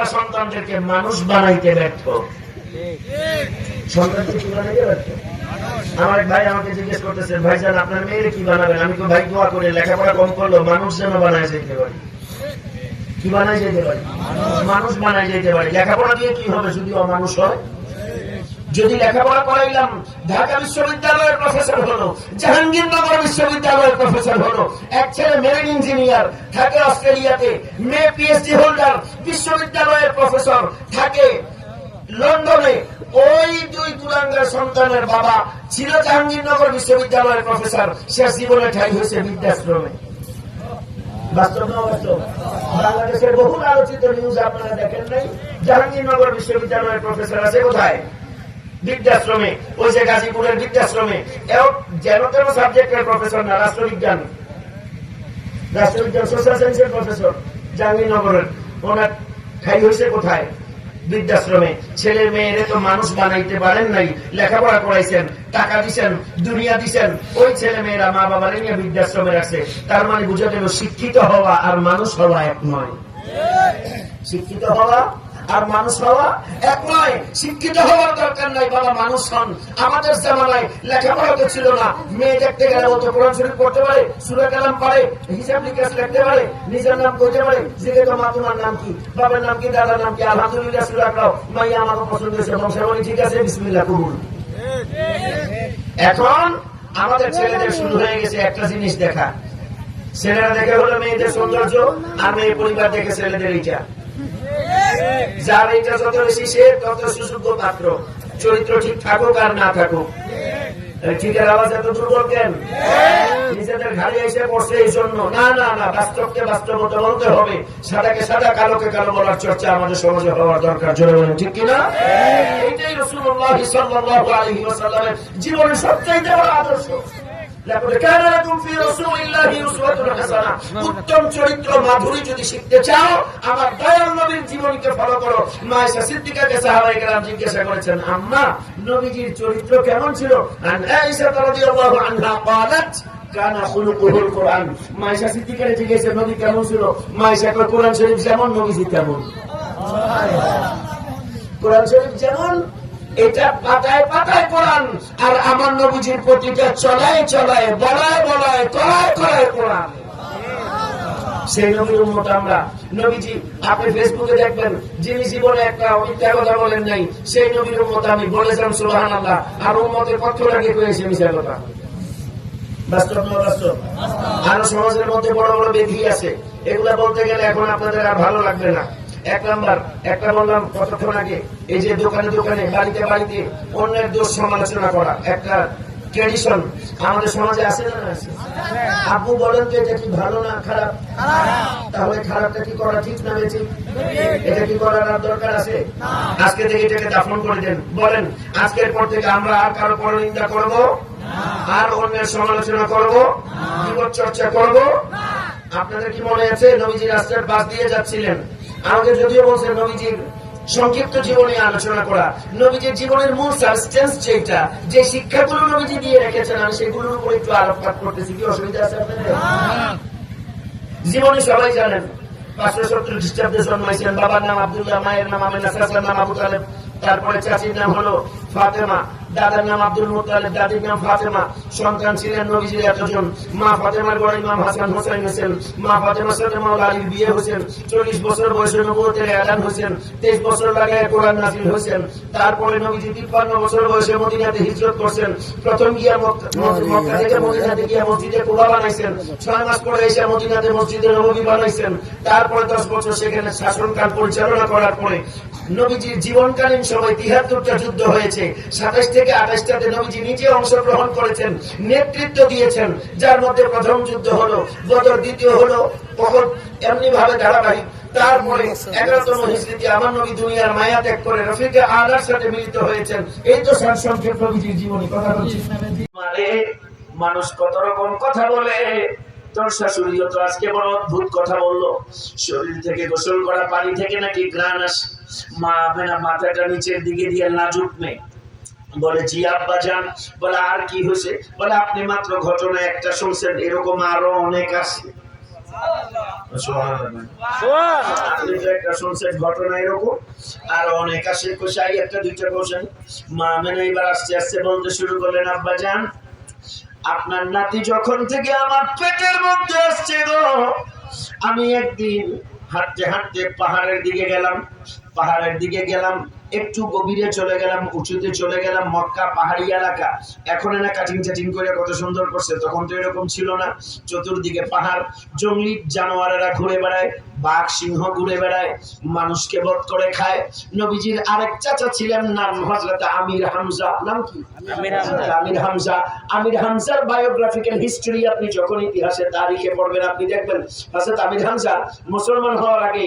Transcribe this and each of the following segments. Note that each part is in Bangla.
তারা সন্তানদেরকে মানুষ বানাইতে ব্যর্থ। সন্তানকে কি বানাইতে ব্যর্থ? আমার এক ভাই আমাকে জিজ্ঞেস করতেছেন, ভাইজান আপনার মেয়েরে কি বানাবেন? আমি তো ভাই দোয়া করে লেখাপড়া কম করলো, মানুষ যেন বানায় যেতে পারি। কি বানায় যেতে পারি? মানুষ বানায় যেতে পারি। লেখাপড়া দিয়ে কি হবে যদি অমানুষ হয়? যদি লেখাপড়া করাইলাম, ঢাকা বিশ্ববিদ্যালয়ের প্রফেসর হলো, জাহাঙ্গীরনগর বিশ্ববিদ্যালয়ের প্রফেসর হলো, এক ছেলে মেরিন ইঞ্জিনিয়ার থাকে অস্ট্রেলিয়াতে, মেয়ে পিএইচডি হোল্ডার, বিশ্ববিদ্যালয়ের প্রফেসর থাকে লন্ডনে। ওই দুই কুলাঙ্গার সন্তানের বাবা ছিল জাহাঙ্গীরনগর বিশ্ববিদ্যালয়ের প্রফেসর, শেষ জীবনে ঠাই হয়েছে বৃদ্ধাশ্রমে। বাস্তব না বাস্তব? বাংলাদেশের বহুল আলোচিত নিউজ আপনারা দেখেন নাই? জাহাঙ্গীরনগর বিশ্ববিদ্যালয়ের প্রফেসর আছে কোথায়? বৃদ্ধাশ্রমে। ওই যে গাজীপুরের বৃদ্ধাশ্রমে। যেন তেন সাবজেক্টের প্রফেসর না, রাষ্ট্রবিজ্ঞান সোশ্যাল সায়েন্সের প্রফেসর জাহাঙ্গীরনগরের। ওনার ঠাই হয়েছে কোথায়? বৃদ্ধাশ্রমে। ছেলে মেয়েরে তো মানুষ বানাইতে পারেন নাই, লেখাপড়া করাইছেন, টাকা দিচ্ছেন, দুনিয়া দিচ্ছেন, ওই ছেলে মেয়েরা মা বাবার নিয়ে বৃদ্ধাশ্রমে রাখছে। তার মানে বুঝা গেল শিক্ষিত হওয়া আর মানুষ হওয়া এক নয়। শিক্ষিত হওয়া আর মানুষ হওয়া এক নয়। শিক্ষিত হওয়ার দরকার নাই, বাবা মানুষ হন। আমাদের জামানায় লেখাপড়া তো ছিল না। মেয়ে দেখতে গেলে বলতো কোরআন শরীফ পড়তে পারে, সূরা কালাম পারে, হিসাব নিকাশ লিখতে পারে, নিজের নাম কইতে পারে, জিজ্ঞেস তো মা তোমার নাম কি, বাবার নাম কি, দাদার নাম কি, আলহামদুলিল্লাহ সূরা কাও, মাইয়া আমাকে পছন্দ হয়েছে, বংশাবলী ঠিক আছে, বিসমিল্লাহ কবুল। এখন আমাদের ছেলেদের শুরু হয়ে গেছে একটা জিনিস দেখা। ছেলেরা দেখে হলো মেয়েদের সৌন্দর্য, আর মেয়ে পরিবার দেখে ছেলেদের ইচ্ছা। যার এটা যত বেশি সে তত সুযোগ্য পাত্র, চরিত্র ঠিক থাকুক আর না থাকুক। ঠিকের আওয়াজ এত দুর্বল কেন? নিজেদের ঘাড়ি এসে পড়ছে এই জন্য না। না না, বাস্তবকে বাস্তবতা বলতে হবে। সাদাকে সাদা, কালোকে কালো বলার চর্চা আমাদের সমাজে হওয়ার দরকার। জোরে বলেন ঠিক কিনা? এইটাই রাসূলুল্লাহ সাল্লাল্লাহু আলাইহি ওয়াসাল্লামের জীবনের সবচেয়ে বড় আদর্শ। উত্তম চরিত্র মাধুরী যদি শিখতে চাও, আমার দয়াল নবীর জীবনীকে ফলো করো। মায়েশা সিদ্দিকাকে সাহাবায়ে কেরাম জিজ্ঞাসা করেছেন, আম্মা নবীজির চরিত্র কেমন ছিল? আয়েশা রাদিয়াল্লাহু আনহা قالت كان خلقه القرآن। মায়েশা সিদ্দিকাকে জিজ্ঞাসা নবী কেমন ছিল? মায়েশা কয় কোরআন শরীফ যেমন নবীজি তেমন। কোরআন শরীফ যেমন, এটা পাতায় পাতায় কোরআন, আর আমার নবীজির প্রতিটা চলায় চলায়, বলায় বলায়, করায় করায় কোরআন। সেই নবীর উম্মত আমরা। নবীজি আপনি ফেসবুকে দেখবেন, যিনি জীবনে একটা মিথ্যা কথা বলেন নাই, সেই নবীর উম্মত আমি। বলেছিলাম সুবহানাল্লাহ। আর উম্মতের পক্ষ লাগিয়ে কয়েছে মিথ্যা কথা। বাস্তব না বাস্তব? আরো সমাজের মধ্যে বড় বড় বেধি আছে, এগুলা বলতে গেলে এখন আপনাদের আর ভালো লাগবে না। এক নাম্বার, একটা বললাম কতক্ষণ আগে, এই যে দোকানে দোকানে, বাড়িতে বাড়িতে অন্যের দোষ সমালোচনা করা একটা ট্রেডিশন আমাদের সমাজে আছে না? আছে। আপু বলেন তো এটা কি ভালো না খারাপ? তাহলে খারাপটা কি করা ঠিক না বেঠিক? এটা কি করার আর দরকার আছে? আজকে থেকে এটাকে দাফন করে দেন। বলেন আজকের পর থেকে আমরা আর কারো পরনিন্দা করব, আর অন্যের সমালোচনা করব, বিপদ চর্চা করব। আপনাদের কি মনে আছে নবীজি রাস্তার পাশ দিয়ে যাচ্ছিলেন, আমাকে যদিও বলছেন নবীজির সংক্ষিপ্ত জীবনে আলোচনা করা, নবীজির জীবনের মূল সাবস্টেন্স যেটা, যে শিক্ষাগুলো নবীজি দিয়ে রেখেছেন, আমি সেগুলোর উপর একটু আলোকপাত করতেছি। কি অসুবিধা আছে আপনাদের? জীবনে সবাই জানেন 570 খ্রিস্টাব্দে জন্মাইছেন। বাবার নাম আব্দুল্লাহ, মায়ের নাম আমিনা, চাচার নাম আবু তালেব, তারপরে চাচির নাম হলো ফাতেমা, দাদার নাম আব্দুল মুত্তালিব, দাদির নাম ফাতেমা। সন্তান ছিলেন নবীজির এতজন। মা ফাতেমার গড়ে ইমাম হাসান হোসেন হয়েছেন। মা ফাতেমার সাথে মাওলা আলীর বিয়ে হয়েছেন। 40 বছর বয়সে নবুয়তের এলান হয়েছেন। 23 বছর লাগায় কোরআন নাযিল হয়েছেন। তারপরে নবীজি 53 বছর বয়সে মদিনাতে হিজরত করছেন। প্রথম গিয়া মক্কা থেকে মদিনাতে গিয়া মসজিদে কুবা বানাইছেন। 6 মাস পরে এসে মদিনাতে মসজিদে নববী বানাইছেন। তারপরে 10 বছর সেখানে শাসনকাল পরিচালনা করার পরে নবীজির জীবনকালীন সময় 73টা যুদ্ধ হয়েছে। 27 থেকে 28টাতে নবীজি নিজে অংশগ্রহণ করেছেন, নেতৃত্ব দিয়েছেন। যার মধ্যে প্রথম যুদ্ধ হলো বদর, দ্বিতীয় হলো উহুদ, এমনি ভাবে ধারাবাহিক। তারপরে 11তম হিজরিতে আমার নবী দুনিয়ার মায়া ত্যাগ করে রফিকে আলার সাথে মিলিত হয়েছেন। এই তো সংক্ষেপ নবীজির জীবনী। কথা বলছি মানে মানুষ কত রকম কথা বলে। তোর শাশুড়িও তো আজকে বড় অদ্ভুত কথা বললো, শরীর থেকে গোসল করা পানি থেকে নাকি ঘ্রাণ আসে। মা আমেনা মাথাটা নিচের দিকে দিয়ে লাজুক মেয়ে বলে, জি আব্বা জান। বলে আর কি হয়েছে? বলে আপনি মাত্র ঘটনা একটা শুনছেন, এরকম আরো অনেক আছে। আপনি তো একটা শুনছেন ঘটনা এরকম, আর অনেক আসে কোষাই একটা দুইটা কোশ্চেন। মা মেনে এবার আস্তে আস্তে বলতে শুরু করলেন, আব্বা জান আপনার নাতি যখন থেকে আমার পেটের মধ্যে আসছে গো, আমি একদিন হাঁটতে হাঁটতে পাহাড়ের দিকে গেলাম, একটু গভীরে চলে গেলাম, উঁচুতে চলে গেলাম, মক্কা পাহাড়ি এলাকা। এখন না কাটিং চাটিং করে কত সুন্দর করছে, তখন তো এরকম ছিল না। চতুর্দিকে পাহাড়, জঙ্গলি জানোয়ারেরা ঘুরে বেড়ায়, বাঘ সিংহ ঘুরে বেড়ায়, মানুষকে বধ করে খায়। নবীজির আরেক চাচা ছিলেন, নাম হযরত আমির হামজা। নাম কি? আমির হামজার বায়োগ্রাফিক্যাল হিস্ট্রি আপনি যখন ইতিহাসে তারিখে পড়বেন, আপনি দেখবেন হযরত আমির হামজা মুসলমান হওয়ার আগে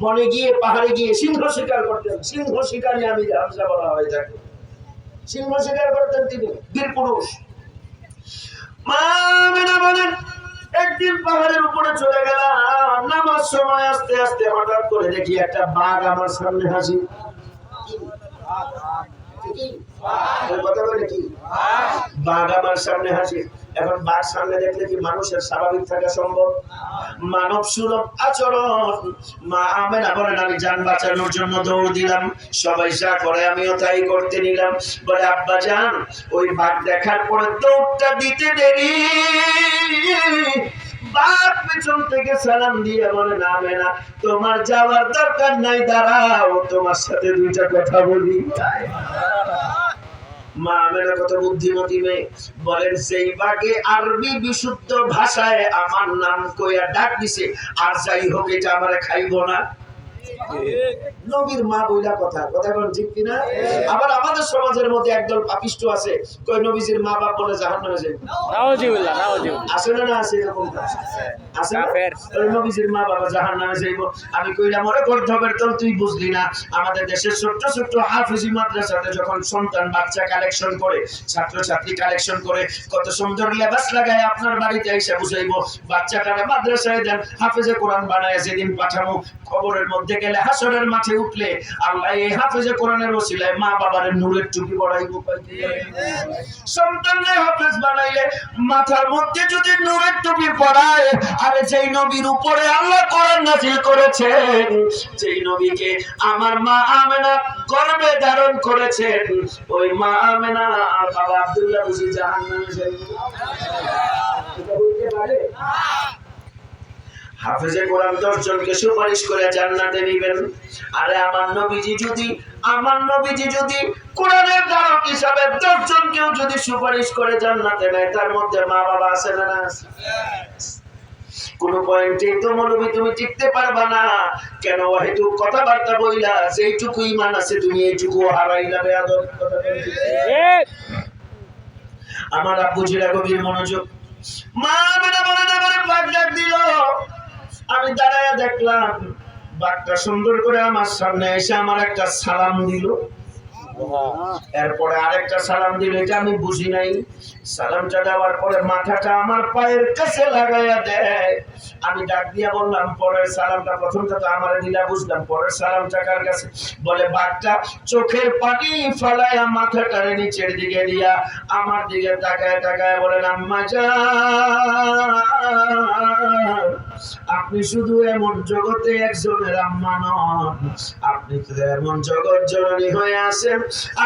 বনে গিয়ে পাহাড়ে গিয়ে সিংহ শিকার করতেন। সিংহ শিকারী আমির হামজা বলা হয় তাকে। সিংহ শিকার করতেন তিনি, বীর পুরুষ। মা আমেনা বলেন একদিন পাহাড়ের উপরে চলে গেলাম, নামাজ সময় আস্তে আস্তে হঠাৎ করে দেখি একটা বাঘ আমার সামনে হাজির। বাঘ আমার সামনে হাজির। এখন বাঘ সামনে দেখলে কি মানুষের স্বাভাবিক থাকা সম্ভব? মানব সুলভ আচরণ। মা আমেনা বলেন আমি জান বাঁচানোর জন্য দৌড় দিলাম, সবাই যা করে আমিও তাই করতে নিলাম। বলে আব্বা জান ওই বাঘ দেখার পরে দৌড়টা দিতে দেরি, বাঘ পেছন থেকে সালাম দিয়ে বলে না আমেনা তোমার যাওয়ার দরকার নাই, দাঁড়াও তোমার সাথে দুইটা কথা বলি। মা আমেনা কত বুদ্ধিমতী মেয়ে, বলেন সেই বাঘে আরবি বিশুদ্ধ ভাষায় আমার নাম কইয়া ডাক দিছে, আর যাই হোক এটা আমারে খাইব না। নবীর মা বইলা কথা কোন ঠিক কিনা? আবার আমাদের সমাজের মধ্যে একদল পাপিষ্ট আছে, কই নবীজির মা বাপ বলে জাহান্নামে যাবে। নাউজুবিল্লাহ আছে না আছে এরকম আছে না? নবীজির মা বাবা জাহান্নামে যাইব। আমি কইলাম ওরে গর্ধবের দল তুই বুঝলি না, আমাদের দেশের ছোট্ট ছোট্ট হাফেজি মাদ্রাসাতে যখন সন্তান বাচ্চা কালেকশন করে, ছাত্র ছাত্রী কালেকশন করে, কত সুন্দর লেবাস লাগায় আপনার বাড়িতে এসে বুঝাইবো বাচ্চাটারে মাদ্রাসায় দেন, হাফেজে কোরআন বানায় যেদিন পাঠাবো, খবরের মধ্যে গেলে হাসরের মাঠে উঠলে আল্লাহ এই হাফেজে কোরআনের ওসিলায় মা বাবার নূরের টুপি পরাইবো। সন্তানকে হাফেজ বানাইলে মাথার মধ্যে যদি নূরের টুপি পরায়, আরে যেই নবীর উপরে আল্লাহ কোরআন নাযিল করেছেন, যেই নবীকে আমার মা আমেনা গর্ভে ধারণ করেছেন, ওই মা আমেনা আর বাবা আব্দুল্লাহ বুঝি জাহান্নামে যাবে? এটা বলতে পারে? হাফেজে কোরআন 10 জনকে সুপারিশ করে জান্নাতে নিবেন। আরে আমার নবীজি যদি কোরআনের ধারক হিসাবে 10 জনকেও যদি সুপারিশ করে জান্নাতে নেয়, তার মধ্যে মা বাবা আছে না? কোন পয়েন্টে তো মৌলবী তুমি টিকতে পারবা না কেন? হয়তো কথাবার্তা বইলা যেইটুকু ঈমান আছে তুমি এইটুকু হারাইলা। বেয়াদব কথা বলছি। আমার আব্বুজিরা গভীর মনোযোগ। মা মানে বলে না বলে বাঘ ডাক দিল, আমি দাঁড়ায়া দেখলাম বাঘটা সুন্দর করে আমার সামনে এসে আমার একটা সালাম দিল, এরপরে আরেকটা সালাম দিল, এটা আমি বুঝি নাই। সালামটা দেওয়ার পরে মাথাটা আমার পায়ের কাছে লাগাইয়া দেয়। আমি ডাক দিয়া বললাম পরের সালামটা, প্রথমটা তো আমার দিলা বুঝলাম, পরের সালামটা কার কাছে? বলে বাঘটা চোখের পানি ফালাইয়া মাথাটারে নিচের দিকে দিয়া আমার দিকে তাকায় তাকায় বলেন আম্মা জান আপনি শুধু এমন জগতে একজনের আম্মা নন, আপনি তো এমন জগৎ জননী হয়ে আছেন।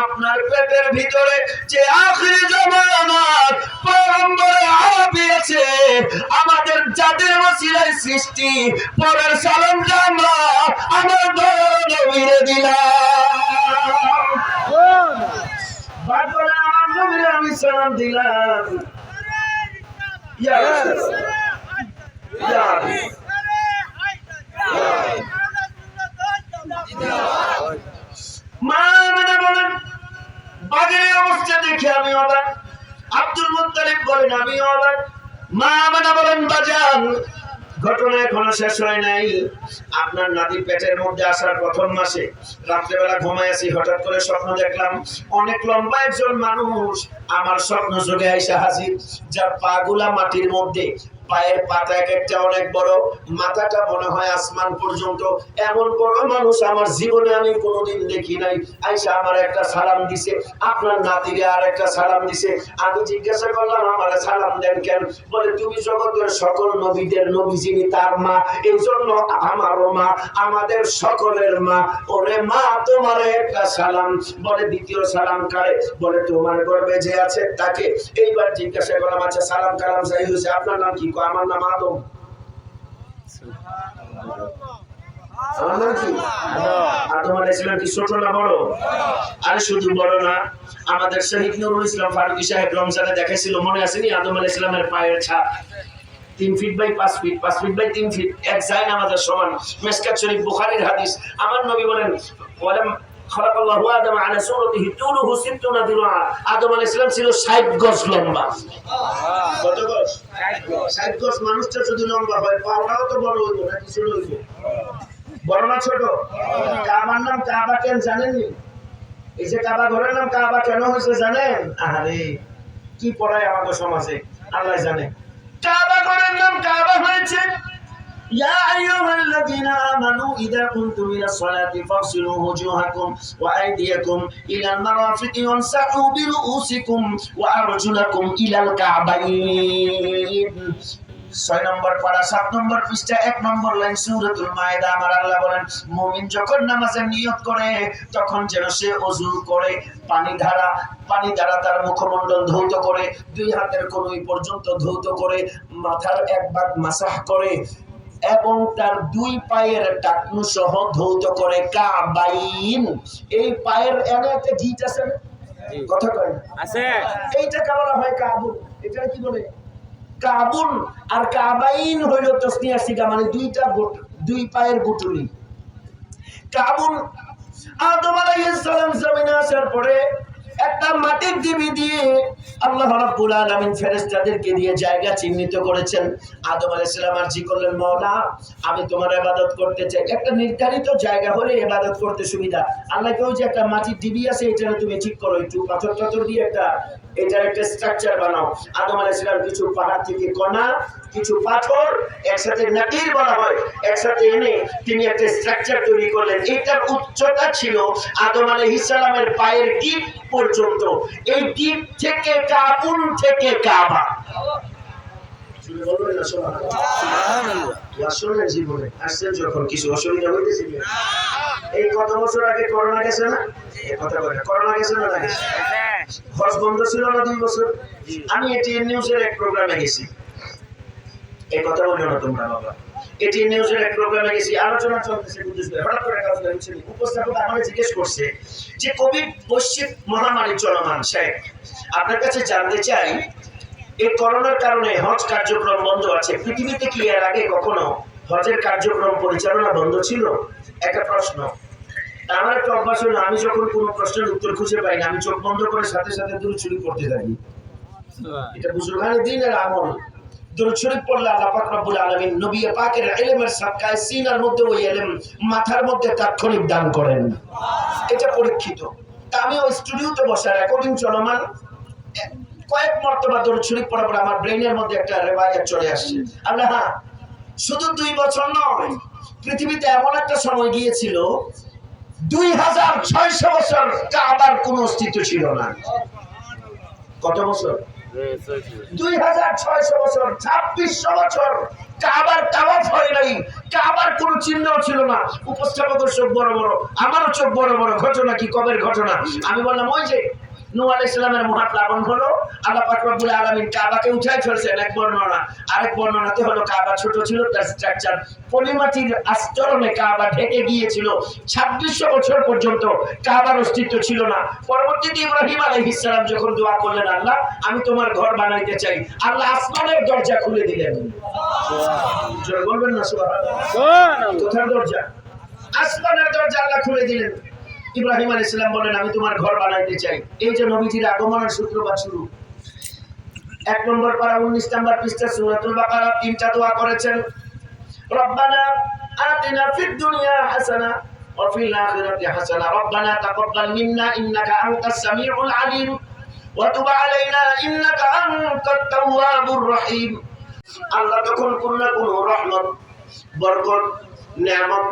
আপনার পেটের ভিতরে যে আখিরি জামানার পয়গম্বর আরবি আছে, আমাদের যাদের ওসিলায় সৃষ্টি, পরের সালামটা আমরা আমার নবীরে দিলাম। বাদরে আমার নবীরে আমি সালাম দিলাম। ইয়া রাসূলুল্লাহ, ইয়া মা মানে বলেন বাঘের অবস্থা দেখে আমি অবাক। আব্দুল মুত্তালিব বলেন আমি অবাক। মা মানে বলেন বাজান ঘটনা এখনো শেষ হয় নাই। আপনার নাতি পেটের মধ্যে আসার প্রথম মাসে রাত্রেবেলা ঘুমায় আছি, হঠাৎ করে স্বপ্ন দেখলাম অনেক লম্বা একজন মানুষ আমার স্বপ্ন যোগে আইসা হাজির, যার পা গুলা মাটির মধ্যে, পায়ের পাতা এক একটা অনেক বড়, মাথাটা মনে হয় আসমান পর্যন্ত। এমন বড় মানুষ আমার জীবনে আমি কোনোদিন দেখি নাই। আইসা আমার একটা সালাম দিছে, আপনার নাতিরে আর একটা সালাম দিছে। আমি জিজ্ঞাসা করলাম আমার সালাম দেন কেন? বলে তুমি জগতের সকল নবীদের নবী যিনি তার মা, এই জন্য আমারও মা, আমাদের সকলের মা। ওরে মা তোমার একটা সালাম। বলে দ্বিতীয় সালাম কারে? বলে তোমার গর্ভে যে আছে তাকে। এইবার জিজ্ঞাসা করলাম আচ্ছা সালাম কালাম যাই হয়েছে, আপনার নাম কি? আমার নাম আদম। আমার নাম কি? আদম আলাইহিস সালাম। কি ছোট না বড়? আরে শুধু বড় না, আমাদের শহীদ নুরুল ইসলাম ফারুকী সাহেব রমজানে দেখাইছিল, মনে আছে নি? আদম আলাইহিস সালামের পায়ের ছাপ 3 feet by 5 feet, 5 feet by 3 feet, এক জায়গা আমাদের সমান। মিশকাত শরীফ, বুখারীর হাদিস। আমার নবী বলেন ওয়ালাম খালাকাল্লাহু আদম আলা সুরাতিহি তুলুহু 60 দিরআ। আদম আলাইহিস সালাম ছিল 60 গজ লম্বা। কত গজ? 60 গজ। মানুষটা যদি লম্বা হয়, পাওয়াও তো বড় হইব না, ছোট হইব? বড় না ছোট? কাবার নাম কাবা কেন জানেন? এই যে কাবা ঘরের নাম কাবা কেন হয়েছে জানেন? আরে কি পড়ায় আমাদের সমাজে আল্লাহ জানে। কাবা ঘরের নাম কাবা হয়েছে ইয়া আইয়ুহাল্লাযীনা আমানু ইযা কুনতুম ইলাস সালাতি ফাগসিলু ওয়াজুহাকুম ওয়া আইদিয়াকুম ইলাল মারাফিকি ওয়ামসাহু বিরুউসিকুম ওয়া আরজুলাকুম ইলাল কাবাইন। 6 নম্বর পারা 7 নম্বর পৃষ্ঠা 1 নম্বর লাইন সূরাতুল মায়েদা। আমার আল্লাহ বলেন মুমিন যখন নামাজের নিয়ত করে তখন যেন সে ওযু করে পানি দ্বারা তার মুখমণ্ডল ধৌত করে, 2 হাতের কনুই পর্যন্ত ধৌত করে, মাথার এক ভাগ মাসাহ করে এবং তার 2 পায়ের টাকনু সহ ধৌত করে। কাবাইন, এই পায়ের এনে একটা গিট আছে না? কথা কয় না আছে? এইটাকে বলা হয় কাবুল। এটা কি বলে? কাবুল। আর কাবাইন হইল তাসনিয়া সিগা, মানে 2 পায়ের গুটুলি। কাবুল। আদম আলাইহিস সালাম জমিনে আসার পরে একটা মাটির ঢিবি দিয়ে আল্লাহ রাব্বুল আলামিন ফেরেশতাদেরকে দিয়ে জায়গা চিহ্নিত করেছেন। আদম আলাইহিস সালাম আরজি করলেন মাওলা আমি তোমার ইবাদত করতে চাই। একটা নির্ধারিত জায়গা হলে ইবাদত করতে সুবিধা। আল্লাহ কই যে একটা মাটির ঢিবি আছে, এটা তুমি ঠিক করো, একটু পাথর দিয়ে এটার একটা স্ট্রাকচার বানাও। আদম আলাইহিস সালাম কিছু পাহাড় থেকে কণা, কিছু পাথর একসাথে নাকির বলা হয়, একসাথে এনে তিনি একটা স্ট্রাকচার তৈরি করলেন। এটার উচ্চতা ছিল আদম আলাইহিস সালামের পায়ের টিপ পর্যন্ত। এই টিপ থেকে কাবুল থেকে কাবা। বলবেন না সুবহানাল্লাহ? আসলে জীবনে আসছে যখন কিছু অসুবিধা হইতেছে। এই কত বছর আগে করোনা গেছে না? এই কথা বলে করোনা গেছে না? হজ বন্ধ ছিল না 2 বছর? আমি এটিএন নিউজের এক প্রোগ্রামে গেছি। এই কথা বলো না তোমরা বাবা। এটিএন নিউজের এক প্রোগ্রামে গেছি, আলোচনা চলতেছে বুঝতে। হঠাৎ করে কাজ হচ্ছে, উপস্থাপক আমাকে জিজ্ঞেস করছে যে কোভিড বৈশ্বিক মহামারী চলমান, শেখ আপনার কাছে জানতে চাই এই করোনার কারণে হজ কার্যক্রম বন্ধ আছে, পৃথিবীতে কি এর আগে কখনো হজের কার্যক্রম পরিচালনা বন্ধ ছিল? একটা প্রশ্ন। আমার একটা অভ্যাস হলো আমি যখন কোনো প্রশ্নের উত্তর খুঁজে পাই না, আমি চোখ বন্ধ করে সাথে সাথে দূর চুরি করতে থাকি। এটা বুজুর্গানের দিনের আমল। দরুদ শরীফ পড়লে আল্লাহ পাক রব্বুল আলামিন নবী পাকের ইলমের সাদকায় সিনার মধ্যে ওই ইলম মাথার মধ্যে তাৎক্ষণিক দান করেন। এটা পরীক্ষিত। তা আমি ওই স্টুডিওতে বসে রেকর্ডিং চলমান, কয়েক মর্তবা দরুদ শরীফ পড়ার পর আমার ব্রেনের মধ্যে একটা রিওয়ায়াত চলে আসছে। আল্লাহ হ্যাঁ, শুধু 2 বছর নয়, পৃথিবীতে এমন একটা সময় গিয়েছিল 2600 বছর কাবার কোনো অস্তিত্ব ছিল না। কত বছর? 2600 বছর, 2600 বছর কাবার তাওয়াফ হয় নাই, কাবার কোনো চিহ্ন ছিল না। উপস্থাপকের চোখ বড় বড়, আমারও চোখ বড় বড়। ঘটনা কি? কবের ঘটনা? আমি বললাম ওই যে নূহ আলাইহিস সালামের মহাপ্লাবন হলো, আল্লাহ পাক রব্বুল আলামিন কাবাকে উঠায় ফেলছেন এক বর্ণনা। আরেক বর্ণনাতে হলো কাবা ছোট ছিল, তার স্ট্রাকচার পলিমাটির আস্তরণে কাবা ঢেকে গিয়েছিল। 2600 বছর পর্যন্ত কাবার অস্তিত্ব ছিল না। পরবর্তীতে ইব্রাহিম আলাইহিস সালাম যখন দোয়া করলেন আল্লাহ আমি তোমার ঘর বানাইতে চাই, আল্লাহ আসমানের দরজা খুলে দিলেন। জোরে বলবেন না সুবহানাল্লাহ? কোথার দরজা? আসমানের দরজা আল্লাহ খুলে দিলেন। ইব্রাহিম আলাইহিস সালাম বলেন আমি তোমার ঘর বানাইতে চাই। এই যে নবীজির আগমনের সূত্রপাত শুরু। 1 নম্বর পারা 19 নম্বর পৃষ্ঠা সূরাতুল বাকারা 3টা দোয়া করেছেন। রব্বানা আতিনা ফিদ দুনিয়া হাসানা ওয়া ফিল আখিরাতি হাসানা রব্বানা তাকাব্বাল মিন্না ইন্নাকা আনতাস সামিউল আলিম ওয়া তুব আলাইনা ইন্নাকা আনতাত তাওয়াবুর রহিম। আল্লাহ তখন কোন না কোন রহমত, বরকত, নিয়ামত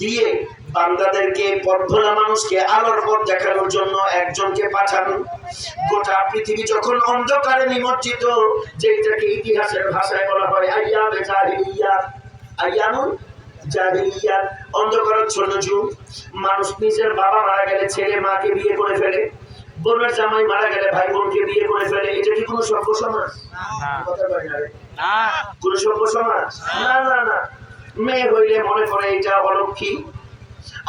দিয়ে বান্দাদেরকে, পথভোলা মানুষকে আলোর পথ দেখানোর জন্য একজনকে পাঠান। গোটা পৃথিবী যখন অন্ধকারে নিমজ্জিত, যেটাকে ইতিহাসের ভাষায় বলা হয় আইয়ামে জাহিলিয়াত, আইয়ামুল জাহিলিয়াত, অন্ধকারাচ্ছন্ন যুগ। মানুষ নিজের বাবা মারা গেলে ছেলে মাকে বিয়ে করে ফেলে, বোনের জামাই মারা গেলে ভাই বোনকে বিয়ে করে ফেলে। এটা কি কোনো সভ্য সমাজ? কোন সভ্য সমাজ? না না না। মেয়ে হইলে মনে করে এটা অলক্ষী,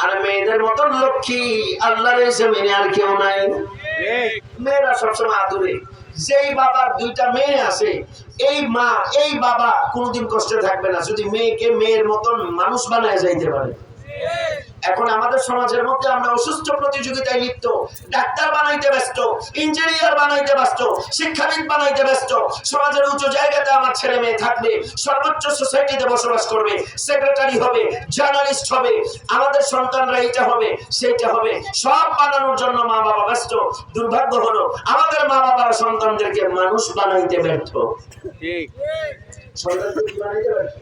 আর মেয়েদের মতন লক্ষ্মী আল্লাহর জমিনে আর কেউ নাই। মেয়েরা সবসময় আদুরে। যেই বাবার দুইটা মেয়ে আছে, এই মা এই বাবা কোনদিন কষ্টে থাকবে না যদি মেয়েকে মেয়ের মতন মানুষ বানায় যাইতে পারে। এখন আমাদের সমাজের মধ্যে আমরা অসুস্থ প্রতিযোগিতায় লিপ্ত, ডাক্তার বানাইতে ব্যস্ত, ইঞ্জিনিয়ার বানাইতে ব্যস্ত, শিক্ষাবিদ বানাইতে ব্যস্ত। সমাজের উচ্চ জায়গাতে আমার ছেলে মেয়ে থাকবে, সর্বোচ্চ সোসাইটিতে বসবাস করবে, সেক্রেটারি হবে, জার্নালিস্ট হবে, আমাদের সন্তানরা এইটা হবে সেইটা হবে, সব বানানোর জন্য মা বাবা ব্যস্ত। দুর্ভাগ্য হলো আমাদের মা বাবারা সন্তানদেরকে মানুষ বানাইতে ব্যর্থ। সন্তানকে কি বানাইতে ব্যর্থ?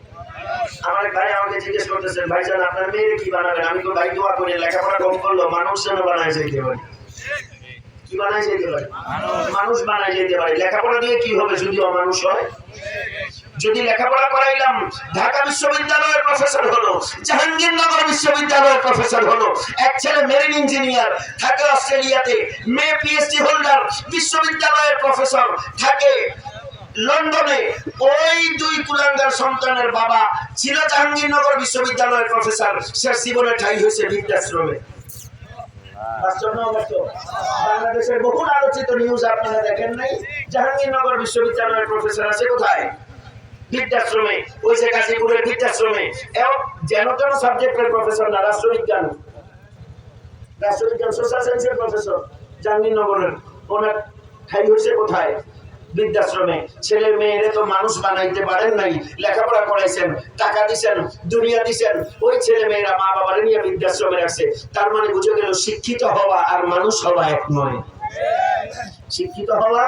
আমার ভাই আমাকে জিজ্ঞেস করতেছেন, ভাইজান আপনার মেয়ের কি বানাবেন? আমি তো ভাই দোয়া করি লেখাপড়া কম করলো মানুষ যেন বানায় যেতে পারে। কি বানায় যেতে পারে? মানুষ বানায় যেতে পারে। লেখাপড়া দিয়ে কি হবে যদি অমানুষ হয়? যদি লেখাপড়া করাইলাম, ঢাকা বিশ্ববিদ্যালয়ের প্রফেসর হলো, জাহাঙ্গীরনগর বিশ্ববিদ্যালয়ের প্রফেসর হলো, এক ছেলে মেরিন ইঞ্জিনিয়ার থাকে অস্ট্রেলিয়াতে, মেয়ে পিএইচডি হোল্ডার, বিশ্ববিদ্যালয়ের প্রফেসর থাকে লন্ডনে। ওই দুই কুলাঙ্গার সন্তানের বাবা ছিল জাহাঙ্গীরনগর বিশ্ববিদ্যালয়ের প্রফেসর, সে জীবনে ঠাই হয়েছে বৃদ্ধাশ্রমে। বাংলাদেশের বহুল আলোচিত নিউজ আপনারা দেখেন নাই? জাহাঙ্গীরনগর বিশ্ববিদ্যালয়ের প্রফেসর আছে কোথায়? বৃদ্ধাশ্রমে। ওই যে গাজীপুরের বৃদ্ধাশ্রমে। যেন তেন সাবজেক্টের প্রফেসর না, রাষ্ট্রবিজ্ঞান সোশ্যাল সায়েন্সের প্রফেসর জাহাঙ্গীরনগরের। ওনার ঠাই হয়েছে কোথায়? বৃদ্ধাশ্রমে। ছেলে মেয়েরে তো মানুষ বানাইতে পারেন নাই, লেখাপড়া করাইছেন, টাকা দিচ্ছেন, দুনিয়া দিচ্ছেন, ওই ছেলে মেয়েরা মা বাবারে নিয়ে বৃদ্ধাশ্রমে রাখছে। তার মানে বুঝে গেল শিক্ষিত হওয়া আর মানুষ হওয়া এক নয়। শিক্ষিত হওয়া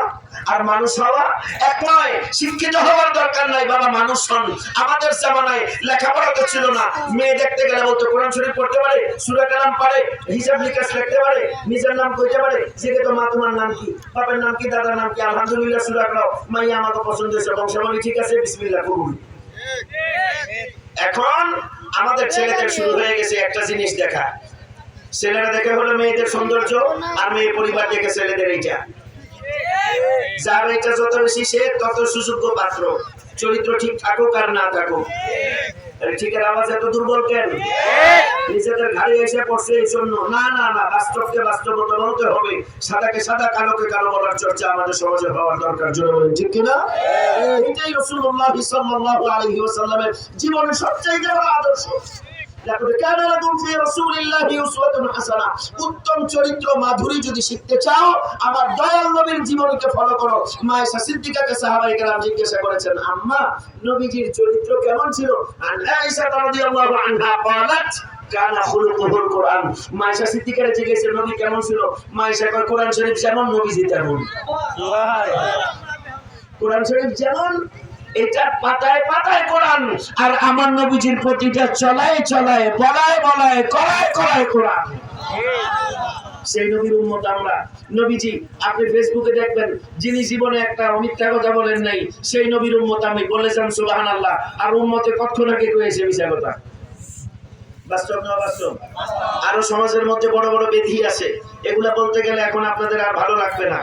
আর মানুষ হওয়া এক নয়। শিক্ষিত হওয়ার দরকার নাই, বাবা মানুষ হন। আমাদের জামানায় লেখাপড়া তো ছিল না। মেয়ে দেখতে গেলে বলতো কোরআন শরীফ পড়তে পারে, সূরা কালাম পারে, হিসাব নিকাশ লিখতে পারে, নিজের নাম কইতে পারে। জিজ্ঞেস তো মা তোমার নাম কি, বাবার নাম কি, দাদার নাম কি? আলহামদুলিল্লাহ সূরা কালাম, মাইয়া আমাকে পছন্দ হয়েছে, বংশাবলী ঠিক আছে, বিসমিল্লাহ কবুল। এখন আমাদের ছেলেদের শুরু হয়ে গেছে একটা জিনিস দেখা। ছেলেরা দেখে হলো মেয়েদের সৌন্দর্য, আর মেয়ে পরিবার দেখে ছেলেদের এইটা। যার এটা যত বেশি সে তত সুযোগ্য পাত্র, চরিত্র ঠিক থাকুক আর না থাকুক। ঠিকের আওয়াজ এত দুর্বল কেন? নিজেদের ঘাড়ে এসে পড়ছে এই জন্য? না না না, বাস্তবকে বাস্তবতা বলতে হবে। সাদাকে সাদা, কালোকে কালো বলার চর্চা আমাদের সমাজে হওয়ার দরকার। জোরে বলেন ঠিক কিনা? এটাই রাসূলুল্লাহ সাল্লাল্লাহু আলাইহি ওয়াসাল্লামের জীবনের সবচেয়ে বড় আদর্শ। উত্তম চরিত্র মাধুরী যদি শিখতে চাও, আমার দয়াল নবীর জীবনীকে ফলো করো। মায়েশা সিদ্দিকাকে সাহাবায়ে কেরাম জিজ্ঞাসা করেছেন, আম্মা নবীজির চরিত্র কেমন ছিল? আয়েশা রাদিয়াল্লাহু আনহা বলেন কানা খুলুকুল কোরআন। মায়েশা সিদ্দিকারে জিজ্ঞাসা নবী কেমন ছিল? মায়েশা কয় কোরআন শরীফ যেমন নবীজি তেমন। কোরআন শরীফ যেমন, এটা পাতায় পাতায় কোরআন, আর আমার নবীজির প্রতিটা চলায় চলায়, বলায় বলায়, করায় করায় কোরআন। সেই নবীর উম্মত আমরা। নবীজি আপনি ফেসবুকে দেখবেন, যিনি জীবনে একটা মিথ্যা কথা বলেন নাই, সেই নবীর উম্মত আমি। বলে যান সুবহানাল্লাহ। আর উম্মতে কতক্ষণকে কয়েছে মিথ্যা কথা? বাস্তব না বাস্তব? আরো সমাজের মধ্যে বড় বড় বেধি আছে, এগুলা বলতে গেলে এখন আপনাদের আর ভালো লাগবে না।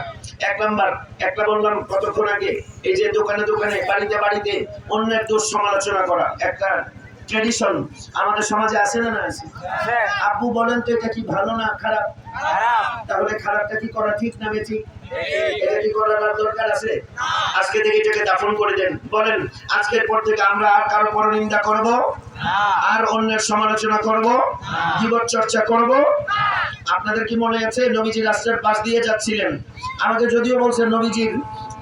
এক নাম্বার, একটা বললাম কতক্ষণ আগে, এই যে দোকানে দোকানে, বাড়িতে বাড়িতে অন্যের দোষ সমালোচনা করা একটা ট্র্যাডিশন আমাদের সমাজে আছে না? না আছে। আব্বু বলেন তো এটা কি ভালো না খারাপ? তাহলে খারাপটা কি করা ঠিক না বেঠিক? এটা কি করার দরকার আছে? আজকে থেকে এটাকে দাফন করে দেন। বলেন আজকের পর থেকে আমরা আর কারো পরনিন্দা করব, আর অন্যের সমালোচনা করব, গীবত চর্চা করব। আপনাদের কি মনে আছে নবীজি রাস্তার পাশ দিয়ে যাচ্ছিলেন, আমাকে যদিও বলছেন নবীজির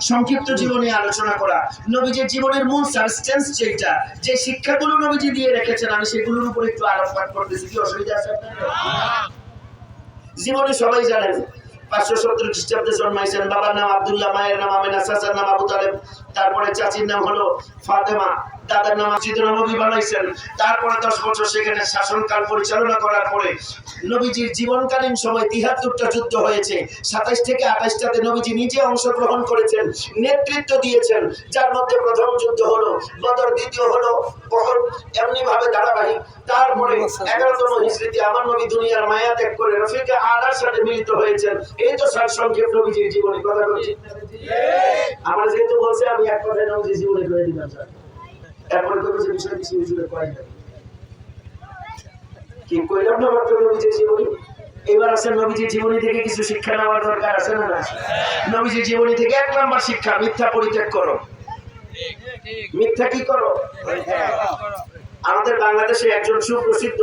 সংক্ষিপ্ত জীবনে আলোচনা করা, নবীজির জীবনের মূল সাবস্টেন্স যেটা, যে শিক্ষাগুলো নবীজি দিয়ে রেখেছেন, আমি সেগুলোর উপর একটু আলোকপাত করতেছি। কি অসুবিধা আছে আপনাদের? জীবনে সবাই জানেন 570 খ্রিস্টাব্দে জন্মাইছেন। বাবার নাম আব্দুল্লাহ, মায়ের নাম আমেনা, চাচার নাম আবু তালেব, তারপরে চাচির নাম হলো ফাতেমা, দাদার নাম মসজিদে নববী বানাইছেন। তারপরে 10 বছর সেখানে শাসনকাল পরিচালনা করার পরে নবীজির জীবনকালীন সময় 73টা যুদ্ধ হয়েছে। 27 থেকে 28টাতে নবীজি নিজে অংশগ্রহণ করেছেন, নেতৃত্ব দিয়েছেন, যার মধ্যে প্রথম যুদ্ধ হলো বদর, দ্বিতীয় হলো উহুদ, এমনি ভাবে ধারাবাহিক। তারপরে 11তম হিজরিতে আমার নবী দুনিয়ার মায়া ত্যাগ করে রফিকে আলার সাথে মিলিত হয়েছেন। এই তো সারসংক্ষেপ নবীজির জীবনী। কথা বলছি আমার যেহেতু বলছে আমি এক কথায় নবীজির জীবনী করে দিলাম স্যার, তারপরে তো কিছু বিষয় কিছু বিষয় করাই না কি কইলাম না মাত্র নবীজির জীবনী। এবার আছে নবীজির জীবনী থেকে কিছু শিক্ষা নেওয়ার দরকার আছে না? নবীজির জীবনী থেকে 1 নাম্বার শিক্ষা, মিথ্যা পরিত্যাগ করো। মিথ্যা কি করো? আমাদের বাংলাদেশে একজন সুপ্রসিদ্ধ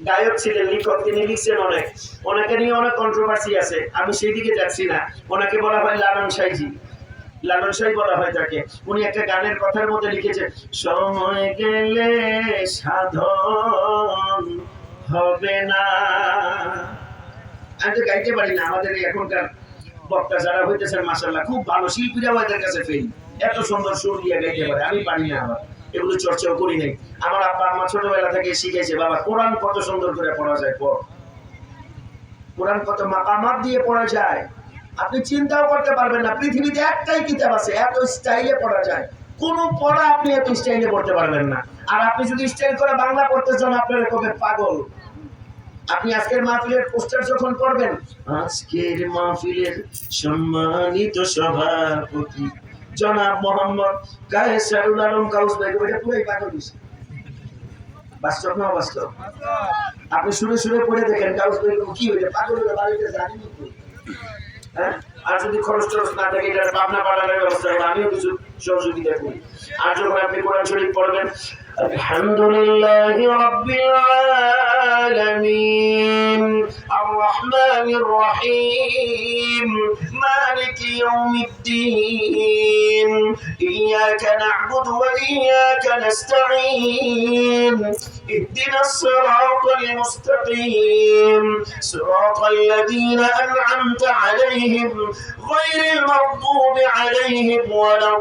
গায়ক ছিলেন, লেখক, তিনি লিখছেন অনেক, ওনাকে নিয়ে অনেক কন্ট্রোভার্সি আছে, আমি সেই দিকে যাচ্ছি না। ওনাকে বলা হয় লালন সাইজি, লালন সাই বলা হয় তাকে। উনি একটা গানের কথার মধ্যে লিখেছেন, সময় গেলে সাধন হবে না। আমি তো গাইতে পারি না, আমাদের এখনকার বক্তা যারা হইতেছেন মাশাআল্লাহ খুব ভালো শিল্পীরা, ওদের কাছে ফেল, এত সুন্দর সুর দিয়ে গাইতে পারে, আমি পারি না। আবার এগুলো চর্চাও করি নাই। আমার আব্বা আম্মা ছোটবেলা থেকে শিখেছে, বাবা কোরআন কত সুন্দর করে পড়া যায়, কোরআন কত মাকামাত দিয়ে পড়া যায়, আপনি চিন্তাও করতে পারবেন না। পৃথিবীতে একটাই কিতাব আছে এত স্টাইলে পড়া যায়, কোন পড়া আপনি এত স্টাইলে পড়তে পারবেন না। আর আপনি যদি স্টাইল করে বাংলা পড়তে চান, আপনার কবে পাগল। আপনি আজকের মাহফিলের পোস্টার যখন পড়বেন, আজকের মাহফিলের সম্মানিত সভাপতি জনাব মোহাম্মদ কায়েসারুল আলম কাউস ভাই, এটা পুরোই পাগল দিছে। বাস্তব না বাস্তব? আপনি শুনে শুনে পড়ে দেখেন কাউস ভাই কি হইলে পাগলের বাড়িতে জানেন কি। আর যদি খরচ টরচ না থাকে, এটা পাবনা পাঠানোর ব্যবস্থা হবে, আমিও কিছু সহযোগিতা করি। আর যখন আপনি কোরআন শরীফ পড়বেন, আলহামদুলিল্লাহি রাব্বিল আলামিন আর রহমানির রহিম মালিকি ইয়াউমিদ্দিন ইয়াকা না'বুদু ওয়া ইয়াকা নাস্তাঈন ইহদিনাস সিরাতাল মুস্তাকিম সিরাতাল লাযীনা আন'আমতা আলাইহিম গায়রিল মাগদুবি আলাইহিম ওয়ালা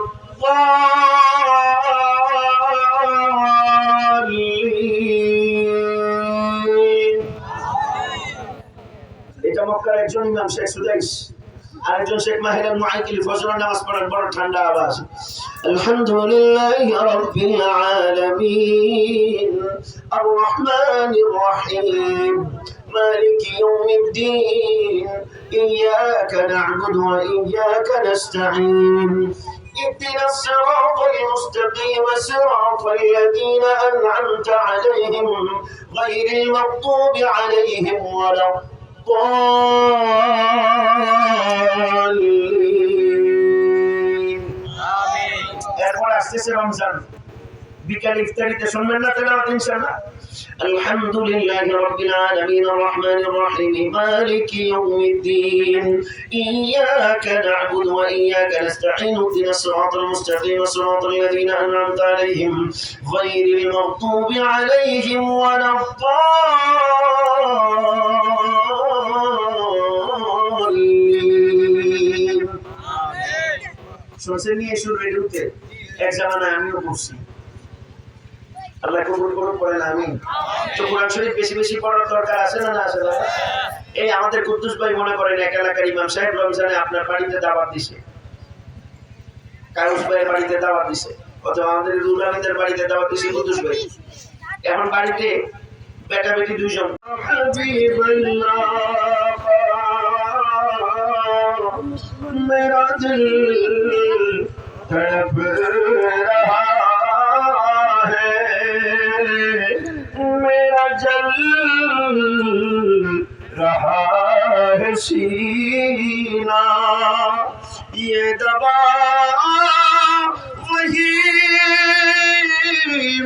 এটা মক্কার একজন ইমাম শেখ সুদাইস, আরেকজন শেখ মাহির মুআইকিল ফজরের নামাজ পড়েন, বড় ঠান্ডা আওয়াজ, আলহামদুলিল্লাহি রাব্বিল আলামিন আর রহমানির রহিম মালিকি ইয়াউমিদ্দিন ইয়াকা না'বুদু ওয়া ইয়াকা নাস্তাঈন اهدنا الصراط المستقيم صراط الذين أنعمت عليهم غير المغضوب عليهم ولا الضالين آمين. এরপর আসছে রমজান, বিকাল ইফতারিতে শুনবেন না তেলাওয়াত ইনশাআল্লাহ। الحمد لله رب العالمين الرحمن الرحيم مالك يوم الدين إياك نعبد وإياك نستعين اهدنا الصراط المستقيم صراط الذين أنعمت عليهم غير المغضوب عليهم ولا الضالين آمين. শুনছেন নিয়ে শুরু রেডিওতে এক জামানায় আমিও পড়ছি, আল্লাহ কবুল করুন, পড়েন আমিন। তো কোরআন শরীফ বেশি বেশি পড়ার দরকার আছে না? আছে না? এই আমাদের কুদ্দুস ভাই মনে করেন এক এলাকার ইমাম সাহেব রমজানে আপনার বাড়িতে দাওয়াত দিছে, কাউস ভাইয়ের বাড়িতে দাওয়াত দিছে, অথবা আমাদের রুলানিদের বাড়িতে দাওয়াত দিছে কুদ্দুস ভাই। এখন বাড়িতে বেটা বেটি দুইজন, মেরা দিল তড়প রহা मेरा जल रहा है सीना, ये दवा वही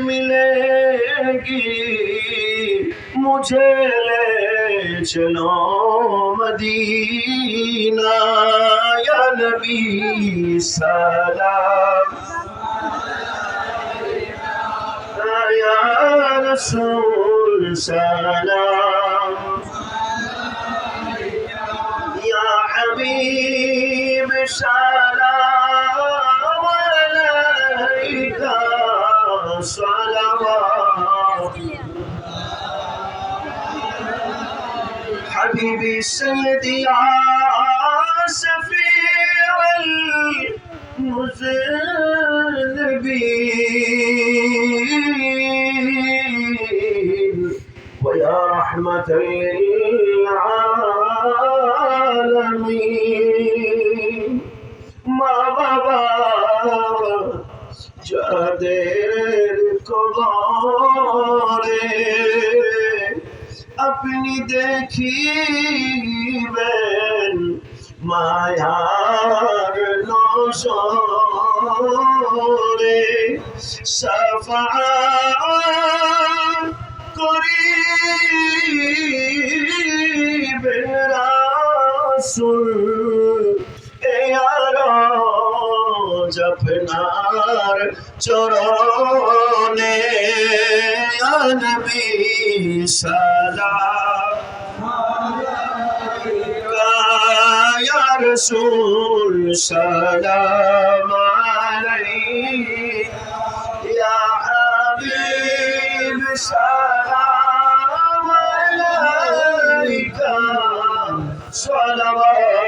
मिलेगी मुझे, ले चलो मदीना या नबी सलाम या रसूल सलाम سلام عليك صلوات حبيبي سيدي يا سفير المذنبين ويا رحمة للعالمين ما بابا যাদের কবরে আপনি দেখিবেন মায়ার নজরে সাফাত করিবেন রাসূল আপনার চরণে নবী সালাম ইয়া রাসূল সালাম আলাইকা ইয়া হাবিব সালাম আলাইকা সালাওয়াতুল্লাহ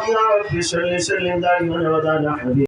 يا رب صل وسلم دائما ابدا على حبيبك